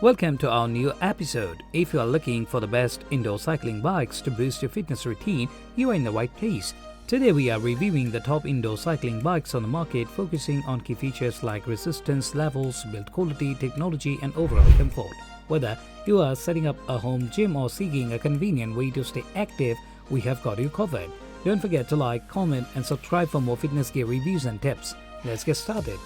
Welcome to our new episode. If you are looking for the best indoor cycling bikes to boost your fitness routine, you are in the right place. Today we are reviewing the top indoor cycling bikes on the market, focusing on key features like resistance levels, build quality, technology and overall comfort. Whether you are setting up a home gym or seeking a convenient way to stay active, we have got you covered. Don't forget to like, comment and subscribe for more fitness gear reviews and tips. Let's get started.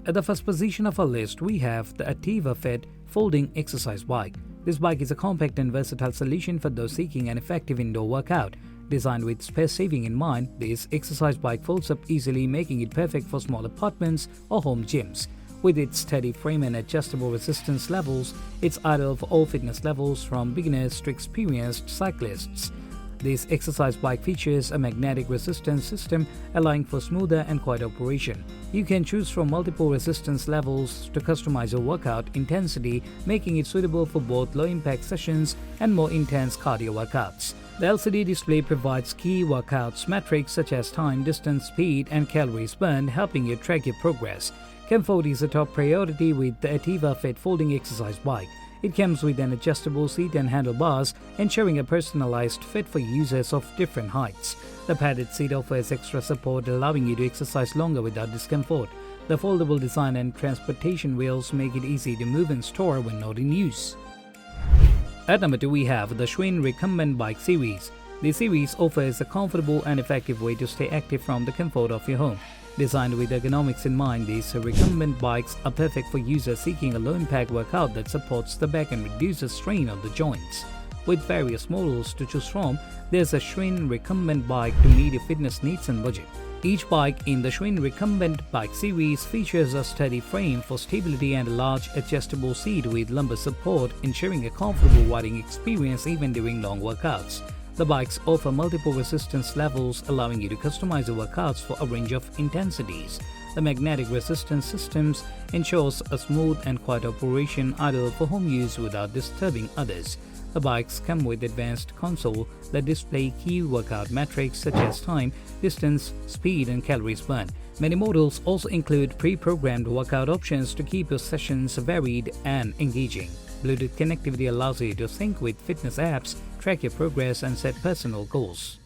At the first position of our list, we have the ATIVAFIT folding exercise bike. This bike is a compact and versatile solution for those seeking an effective indoor workout. Designed with space saving in mind, this exercise bike folds up easily, making it perfect for small apartments or home gyms. With its sturdy frame and adjustable resistance levels, it's ideal for all fitness levels from beginners to experienced cyclists. This exercise bike features a magnetic resistance system allowing for smoother and quiet operation. You can choose from multiple resistance levels to customize your workout intensity, making it suitable for both low-impact sessions and more intense cardio workouts. The LCD display provides key workouts metrics such as time, distance, speed, and calories burned, helping you track your progress. Comfort is a top priority with the ATIVAFIT folding exercise bike. It comes with an adjustable seat and handlebars, ensuring a personalized fit for users of different heights. The padded seat offers extra support, allowing you to exercise longer without discomfort. The foldable design and transportation wheels make it easy to move and store when not in use. At number 2, we have the Schwinn Recumbent bike series. This series offers a comfortable and effective way to stay active from the comfort of your home. Designed with ergonomics in mind, these recumbent bikes are perfect for users seeking a low-impact workout that supports the back and reduces strain on the joints. With various models to choose from, there's a Schwinn Recumbent bike to meet your fitness needs and budget. Each bike in the Schwinn Recumbent bike series features a sturdy frame for stability and a large adjustable seat with lumbar support, ensuring a comfortable riding experience even during long workouts. The bikes offer multiple resistance levels, allowing you to customize your workouts for a range of intensities. The magnetic resistance systems ensures a smooth and quiet operation, ideal for home use without disturbing others. The bikes come with advanced console that display key workout metrics such as time, distance, speed and calories burned. Many models also include pre-programmed workout options to keep your sessions varied and engaging. Bluetooth connectivity allows you to sync with fitness apps, track your progress and set personal goals.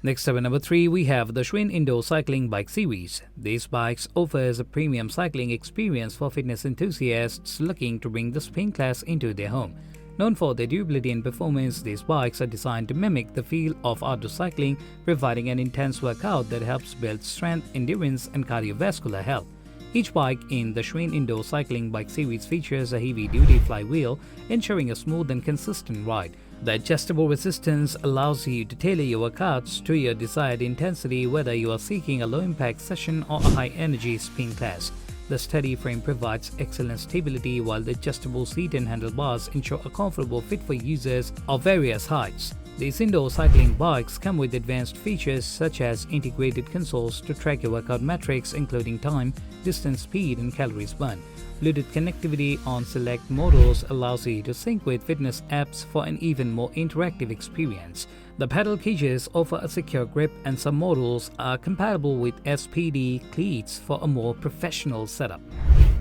Next up at number 3, we have the Schwinn Indoor Cycling Bike Series. These bikes offers a premium cycling experience for fitness enthusiasts looking to bring the spin class into their home. Known for their durability and performance, these bikes are designed to mimic the feel of outdoor cycling, providing an intense workout that helps build strength, endurance and cardiovascular health. Each bike in the Schwinn Indoor Cycling Bike Series features a heavy-duty flywheel, ensuring a smooth and consistent ride. The adjustable resistance allows you to tailor your workouts to your desired intensity, whether you are seeking a low-impact session or a high-energy spin class. The sturdy frame provides excellent stability, while the adjustable seat and handlebars ensure a comfortable fit for users of various heights. These indoor cycling bikes come with advanced features such as integrated consoles to track your workout metrics including time, distance, speed and calories burned. Bluetooth connectivity on select models allows you to sync with fitness apps for an even more interactive experience. The pedal cages offer a secure grip and some models are compatible with SPD cleats for a more professional setup.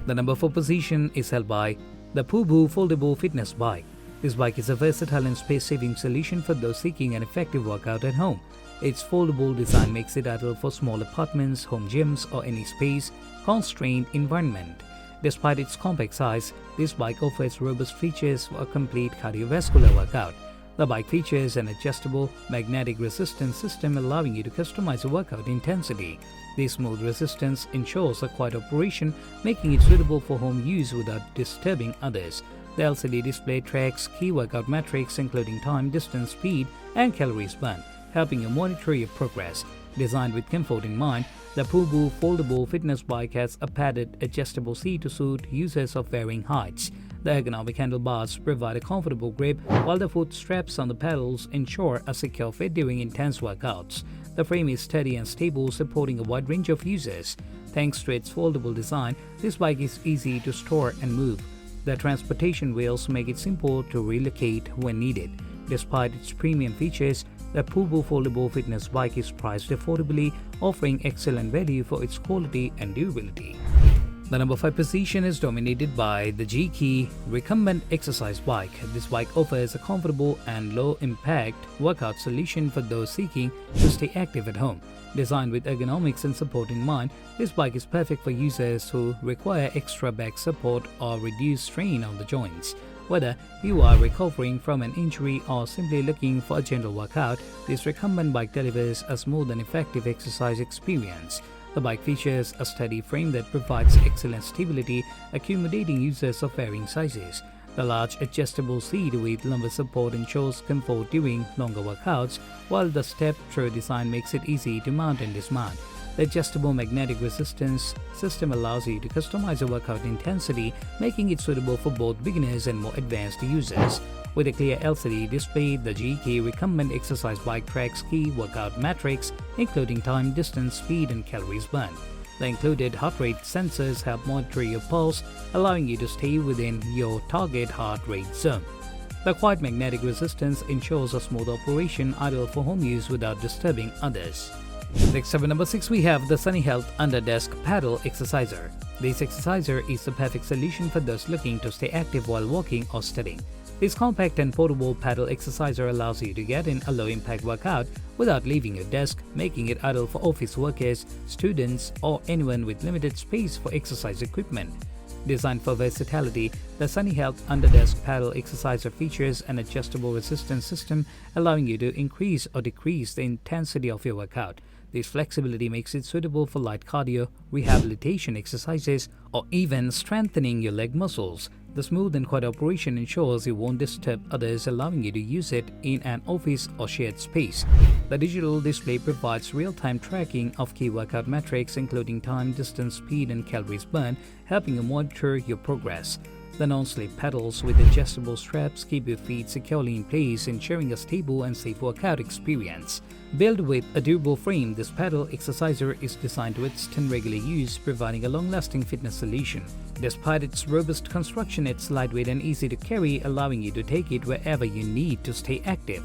The number 4 position is held by the pooboo Foldable Fitness Bike. This bike is a versatile and space-saving solution for those seeking an effective workout at home. Its foldable design makes it ideal for small apartments, home gyms or any space-constrained environment. Despite its compact size, this bike offers robust features for a complete cardiovascular workout. The bike features an adjustable magnetic resistance system allowing you to customize your workout intensity. This smooth resistance ensures a quiet operation, making it suitable for home use without disturbing others. The LCD display tracks key workout metrics including time, distance, speed and calories burned, helping you monitor your progress. Designed with comfort in mind, the pooboo Foldable Fitness Bike has a padded adjustable seat to suit users of varying heights. The ergonomic handlebars provide a comfortable grip, while the foot straps on the pedals ensure a secure fit during intense workouts. The frame is sturdy and stable, supporting a wide range of users. Thanks to its foldable design, this bike is easy to store and move. The transportation wheels make it simple to relocate when needed. Despite its premium features, the pooboo Foldable Fitness Bike is priced affordably, offering excellent value for its quality and durability. The number 5 position is dominated by the JEEKEE Recumbent exercise bike. This bike offers a comfortable and low-impact workout solution for those seeking to stay active at home. Designed with ergonomics and support in mind, this bike is perfect for users who require extra back support or reduced strain on the joints. Whether you are recovering from an injury or simply looking for a gentle workout, this recumbent bike delivers a smooth and effective exercise experience. The bike features a steady frame that provides excellent stability, accommodating users of varying sizes. The large adjustable seat with lumbar support ensures comfort during longer workouts, while the step-through design makes it easy to mount and dismount. The adjustable magnetic resistance system allows you to customize your workout intensity, making it suitable for both beginners and more advanced users. With a clear LCD display, the JEEKEE Recumbent exercise bike tracks key workout metrics, including time, distance, speed, and calories burned. The included heart rate sensors help monitor your pulse, allowing you to stay within your target heart rate zone. The quiet magnetic resistance ensures a smooth operation, ideal for home use without disturbing others. Next up at number 6, we have the Sunny Health Under Desk Paddle Exerciser. This exerciser is the perfect solution for those looking to stay active while walking or studying. This compact and portable paddle exerciser allows you to get in a low-impact workout without leaving your desk, making it ideal for office workers, students, or anyone with limited space for exercise equipment. Designed for versatility, the Sunny Health Underdesk Paddle Exerciser features an adjustable resistance system allowing you to increase or decrease the intensity of your workout. This flexibility makes it suitable for light cardio, rehabilitation exercises, or even strengthening your leg muscles. The smooth and quiet operation ensures you won't disturb others, allowing you to use it in an office or shared space. The digital display provides real-time tracking of key workout metrics, including time, distance, speed, and calories burned, helping you monitor your progress. The non-slip pedals with adjustable straps keep your feet securely in place, ensuring a stable and safe workout experience. Built with a durable frame, this paddle exerciser is designed to withstand regular use, providing a long-lasting fitness solution. Despite its robust construction, it's lightweight and easy to carry, allowing you to take it wherever you need to stay active.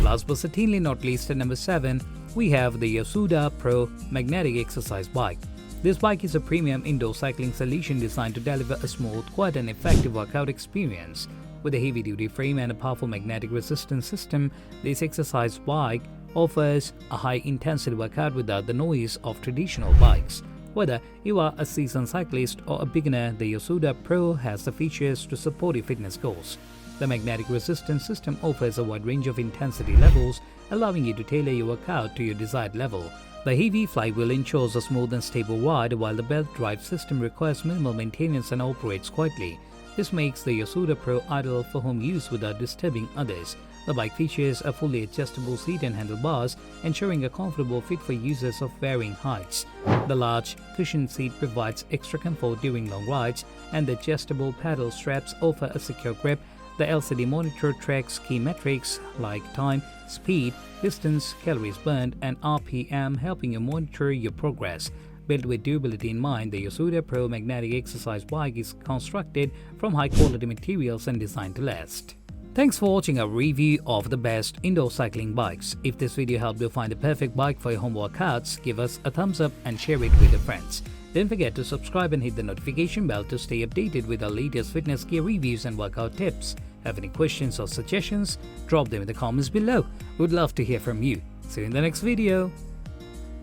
Last but certainly not least, at number 7, we have the YOSUDA Pro Magnetic Exercise Bike. This bike is a premium indoor cycling solution designed to deliver a smooth, quiet, and effective workout experience. With a heavy-duty frame and a powerful magnetic resistance system, this exercise bike offers a high-intensity workout without the noise of traditional bikes. Whether you are a seasoned cyclist or a beginner, the YOSUDA Pro has the features to support your fitness goals. The magnetic resistance system offers a wide range of intensity levels, allowing you to tailor your workout to your desired level. The heavy flywheel ensures a smooth and stable ride, while the belt drive system requires minimal maintenance and operates quietly. This makes the YOSUDA Pro ideal for home use without disturbing others. The bike features a fully adjustable seat and handlebars, ensuring a comfortable fit for users of varying heights. The large cushioned seat provides extra comfort during long rides, and the adjustable paddle straps offer a secure grip. The LCD monitor tracks key metrics like time, speed, distance, calories burned, and RPM, helping you monitor your progress. Built with durability in mind, the YOSUDA Pro Magnetic Exercise Bike is constructed from high-quality materials and designed to last. Thanks for watching our review of the best indoor cycling bikes. If this video helped you find the perfect bike for your home workouts, give us a thumbs up and share it with your friends. Don't forget to subscribe and hit the notification bell to stay updated with our latest fitness gear reviews and workout tips. Have any questions or suggestions? Drop them in the comments below. We'd love to hear from you. See you in the next video.